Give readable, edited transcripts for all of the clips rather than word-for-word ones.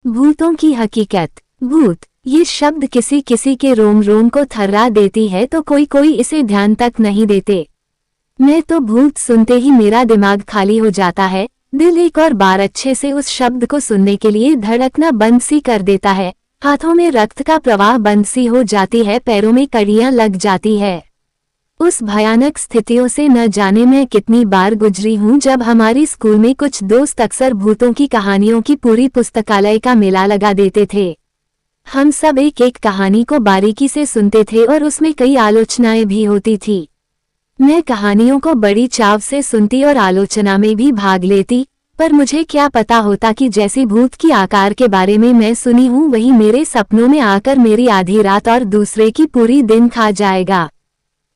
भूतों की हकीकत। भूत, ये शब्द किसी किसी के रोम रोम को थर्रा देती है तो कोई कोई इसे ध्यान तक नहीं देते। मैं तो भूत सुनते ही मेरा दिमाग खाली हो जाता है। दिल एक और बार अच्छे से उस शब्द को सुनने के लिए धड़कना बंद सी कर देता है। हाथों में रक्त का प्रवाह बंद सी हो जाती है, पैरों में कड़ियां लग जाती है। उस भयानक स्थितियों से न जाने मैं कितनी बार गुजरी हूँ जब हमारी स्कूल में कुछ दोस्त अक्सर भूतों की कहानियों की पूरी पुस्तकालय का मेला लगा देते थे। हम सब एक एक कहानी को बारीकी से सुनते थे और उसमें कई आलोचनाएं भी होती थी। मैं कहानियों को बड़ी चाव से सुनती और आलोचना में भी भाग लेती, पर मुझे क्या पता होता कि जैसी भूत की आकार के बारे में मैं सुनी हूँ वही मेरे सपनों में आकर मेरी आधी रात और दूसरे की पूरी दिन खा जाएगा।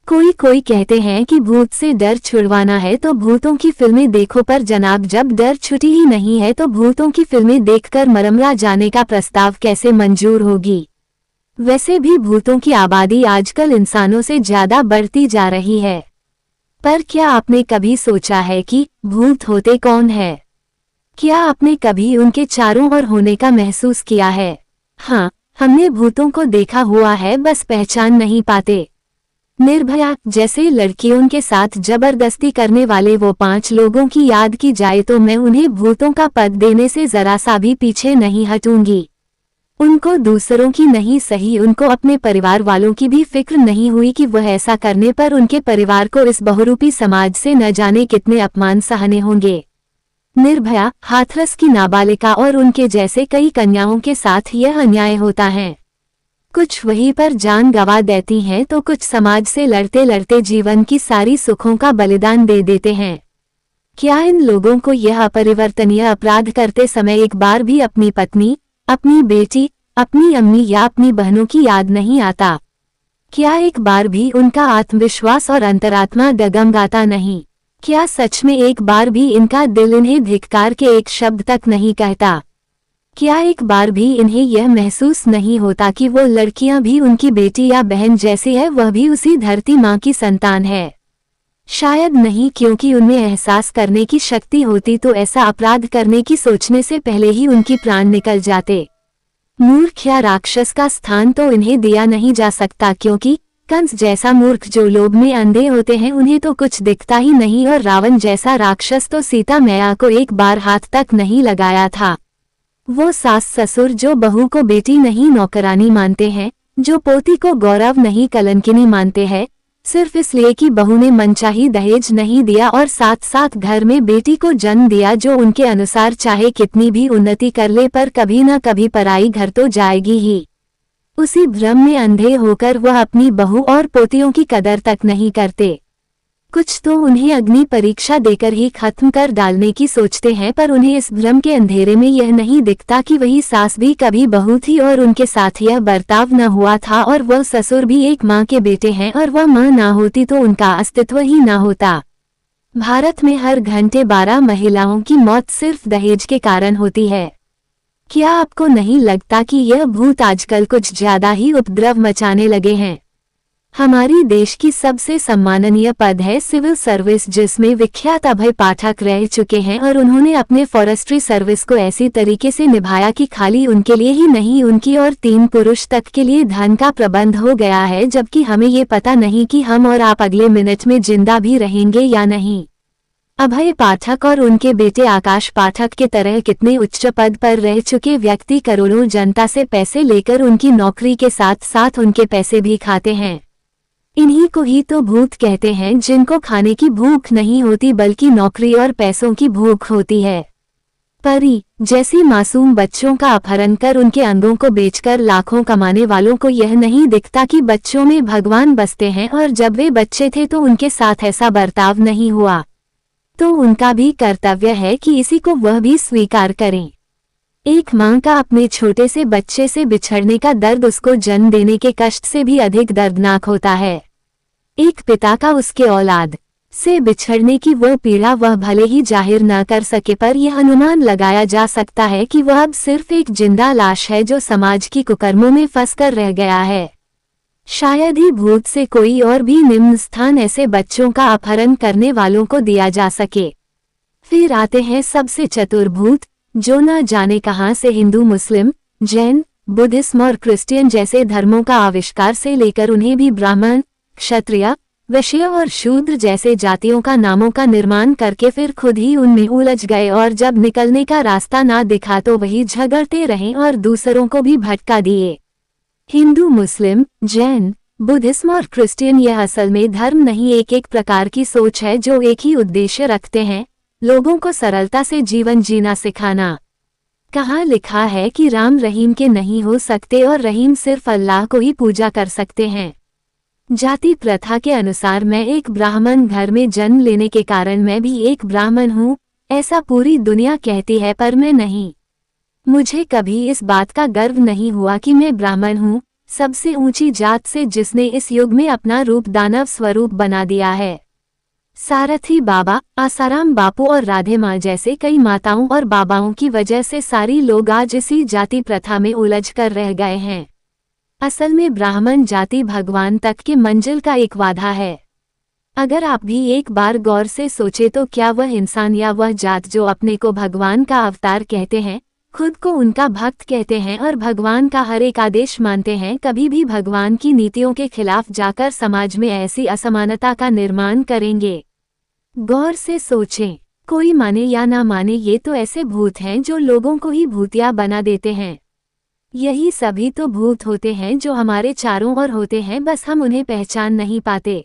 कोई कोई कहते हैं कि भूत से डर छुड़वाना है तो भूतों की फिल्में देखो, पर जनाब जब डर छुटी ही नहीं है तो भूतों की फिल्में देखकर मरमरा जाने का प्रस्ताव कैसे मंजूर होगी। वैसे भी भूतों की आबादी आजकल इंसानों से ज्यादा बढ़ती जा रही है। पर क्या आपने कभी सोचा है कि भूत होते कौन है? क्या आपने कभी उनके चारों ओर होने का महसूस किया है? हाँ, हमने भूतों को देखा हुआ है, बस पहचान नहीं पाते। निर्भया जैसे लड़कियों के साथ जबरदस्ती करने वाले वो 5 लोगों की याद की जाए तो मैं उन्हें भूतों का पद देने से जरा सा भी पीछे नहीं हटूंगी। उनको दूसरों की नहीं सही, उनको अपने परिवार वालों की भी फिक्र नहीं हुई कि वह ऐसा करने पर उनके परिवार को इस बहुरूपी समाज से न जाने कितने अपमान सहने होंगे। निर्भया, हाथरस की नाबालिका और उनके जैसे कई कन्याओं के साथ यह अन्याय होता है। कुछ वहीं पर जान गंवा देती हैं तो कुछ समाज से लड़ते लड़ते जीवन की सारी सुखों का बलिदान दे देते हैं। क्या इन लोगों को यह अपरिवर्तनीय अपराध करते समय एक बार भी अपनी पत्नी, अपनी बेटी, अपनी अम्मी या अपनी बहनों की याद नहीं आता? क्या एक बार भी उनका आत्मविश्वास और अंतरात्मा डगमगाता नहीं? क्या सच में एक बार भी इनका दिल इन्हें धिक्कार के एक शब्द तक नहीं कहता? क्या एक बार भी इन्हें यह महसूस नहीं होता कि वो लड़कियां भी उनकी बेटी या बहन जैसी है, वह भी उसी धरती माँ की संतान है? शायद नहीं, क्योंकि उनमें एहसास करने की शक्ति होती तो ऐसा अपराध करने की सोचने से पहले ही उनकी प्राण निकल जाते। मूर्ख या राक्षस का स्थान तो इन्हें दिया नहीं जा सकता, क्योंकि कंस जैसा मूर्ख जो लोभ में अंधे होते हैं उन्हें तो कुछ दिखता ही नहीं, और रावण जैसा राक्षस तो सीता मैया को एक बार हाथ तक नहीं लगाया था। वो सास ससुर जो बहू को बेटी नहीं नौकरानी मानते हैं, जो पोती को गौरव नहीं कलंकिनी मानते हैं, सिर्फ इसलिए कि बहू ने मनचाही दहेज नहीं दिया और साथ साथ घर में बेटी को जन्म दिया जो उनके अनुसार चाहे कितनी भी उन्नति कर ले पर कभी न कभी पराई घर तो जाएगी ही। उसी भ्रम में अंधे होकर वह अपनी बहू और पोतियों की कदर तक नहीं करते। कुछ तो उन्हें अग्नि परीक्षा देकर ही खत्म कर डालने की सोचते हैं, पर उन्हें इस भ्रम के अंधेरे में यह नहीं दिखता कि वही सास भी कभी बहू थी और उनके साथ यह बर्ताव न हुआ था, और वह ससुर भी एक माँ के बेटे हैं और वह माँ ना होती तो उनका अस्तित्व ही ना होता। भारत में हर घंटे 12 महिलाओं की मौत सिर्फ दहेज के कारण होती है। क्या आपको नहीं लगता कि यह भूत आजकल कुछ ज्यादा ही उपद्रव मचाने लगे हैं? हमारी देश की सबसे सम्माननीय पद है सिविल सर्विस, जिसमें विख्यात अभय पाठक रह चुके हैं और उन्होंने अपने फॉरेस्ट्री सर्विस को ऐसी तरीके से निभाया कि खाली उनके लिए ही नहीं, उनकी और 3 पुरुष तक के लिए धन का प्रबंध हो गया है, जबकि हमें ये पता नहीं कि हम और आप अगले मिनट में जिंदा भी रहेंगे या नहीं। अभय पाठक और उनके बेटे आकाश पाठक के तरह कितने उच्च पद पर रह चुके व्यक्ति करोड़ों जनता से पैसे लेकर उनकी नौकरी के साथ साथ उनके पैसे भी खाते हैं। इन्हीं को ही तो भूत कहते हैं, जिनको खाने की भूख नहीं होती बल्कि नौकरी और पैसों की भूख होती है। परी जैसी मासूम बच्चों का अपहरण कर उनके अंगों को बेचकर लाखों कमाने वालों को यह नहीं दिखता कि बच्चों में भगवान बसते हैं, और जब वे बच्चे थे तो उनके साथ ऐसा बर्ताव नहीं हुआ, तो उनका भी कर्तव्य है कि इसी को वह भी स्वीकार करें। एक माँ का अपने छोटे से बच्चे से बिछड़ने का दर्द उसको जन्म देने के कष्ट से भी अधिक दर्दनाक होता है। एक पिता का उसके औलाद से बिछड़ने की वह पीड़ा वह भले ही जाहिर न कर सके, पर यह अनुमान लगाया जा सकता है कि वह अब सिर्फ एक जिंदा लाश है जो समाज की कुकर्मों में फंसकर रह गया है। शायद ही भूत से कोई और भी निम्न स्थान ऐसे बच्चों का अपहरण करने वालों को दिया जा सके। फिर आते हैं सबसे चतुर भूत, जो न जाने कहां से हिंदू, मुस्लिम, जैन, बुद्धिज्म और क्रिश्चियन जैसे धर्मों का आविष्कार से लेकर उन्हें भी ब्राह्मण, क्षत्रिय, वैश्य और शूद्र जैसे जातियों का नामों का निर्माण करके फिर खुद ही उनमें उलझ गए और जब निकलने का रास्ता ना दिखा तो वही झगड़ते रहे और दूसरों को भी भटका दिए। हिंदू, मुस्लिम, जैन, बुद्धिज्म और क्रिश्चियन यह असल में धर्म नहीं, एक एक प्रकार की सोच है जो एक ही उद्देश्य रखते हैं, लोगों को सरलता से जीवन जीना सिखाना। कहाँ लिखा है कि राम रहीम के नहीं हो सकते और रहीम सिर्फ अल्लाह को ही पूजा कर सकते हैं। जाति प्रथा के अनुसार मैं एक ब्राह्मण घर में जन्म लेने के कारण मैं भी एक ब्राह्मण हूँ, ऐसा पूरी दुनिया कहती है पर मैं नहीं। मुझे कभी इस बात का गर्व नहीं हुआ कि मैं ब्राह्मण हूँ, सबसे ऊंची जात से जिसने इस युग में अपना रूप दानव स्वरूप बना दिया है। सारथी बाबा, आसाराम बापू और राधे माँ जैसे कई माताओं और बाबाओं की वजह से सारी लोग आज इसी जाति प्रथा में उलझ कर रह गए हैं। असल में ब्राह्मण जाति भगवान तक की मंजिल का एक वादा है। अगर आप भी एक बार गौर से सोचे तो क्या वह इंसान या वह जात जो अपने को भगवान का अवतार कहते हैं, खुद को उनका भक्त कहते हैं और भगवान का हर एक आदेश मानते हैं, कभी भी भगवान की नीतियों के खिलाफ जाकर समाज में ऐसी असमानता का निर्माण करेंगे? गौर से सोचें। कोई माने या ना माने, ये तो ऐसे भूत हैं जो लोगों को ही भूतिया बना देते हैं। यही सभी तो भूत होते हैं जो हमारे चारों ओर होते हैं, बस हम उन्हें पहचान नहीं पाते।